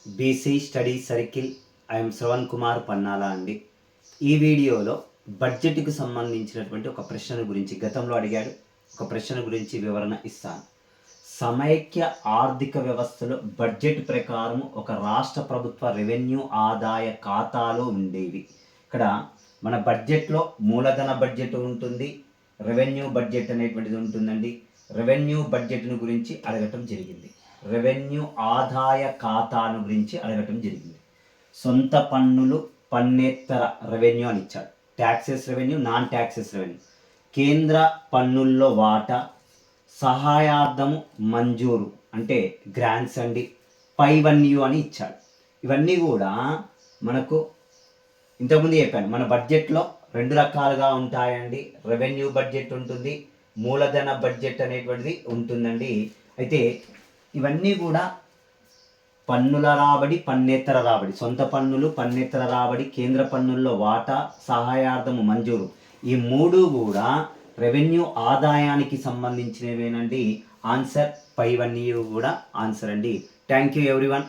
BC study circle. I'm Shravan Kumar Pannala అండి. ఈ వీడియోలో బడ్జెట్కి సంబంధించినటువంటి ఒక ప్రశ్న గురించి గతంలో అడిగాడు, ఒక ప్రశ్న గురించి వివరణ ఇస్తాను. సమైక్య ఆర్థిక వ్యవస్థలో బడ్జెట్ ప్రకారం ఒక రాష్ట్ర ప్రభుత్వ రెవెన్యూ ఆదాయ ఖాతాలు ఉండేవి. ఇక్కడ మన బడ్జెట్లో మూలధన బడ్జెట్ ఉంటుంది, రెవెన్యూ బడ్జెట్ అనేటువంటిది ఉంటుందండి. రెవెన్యూ బడ్జెట్ను గురించి అడగటం జరిగింది, రెవెన్యూ ఆదాయ ఖాతాను గురించి అడగటం జరిగింది. సొంత పన్నులు, పన్నేతర రెవెన్యూ అని ఇచ్చాడు. Taxes revenue, non taxes revenue, కేంద్ర పన్నుల్లో వాటా, సహాయార్థము మంజూరు అంటే గ్రాంట్స్ అండి, పైవన్యూ అని ఇచ్చాడు. ఇవన్నీ కూడా మనకు ఇంతకుముందు చెప్పాను, మన బడ్జెట్లో రెండు రకాలుగా ఉంటాయండి. రెవెన్యూ బడ్జెట్ ఉంటుంది, మూలధన బడ్జెట్ అనేటువంటిది ఉంటుందండి. అయితే ఇవన్నీ కూడా పన్నుల రాబడి, పన్నేతర రాబడి, సొంత పన్నులు, పన్నేతర రాబడి, కేంద్ర పన్నుల్లో వాటా, సహాయార్థము మంజూరు, ఈ మూడు కూడా రెవెన్యూ ఆదాయానికి సంబంధించినవేనండి. ఆన్సర్ పైవన్నీ కూడా ఆన్సర్ అండి. Thank you everyone.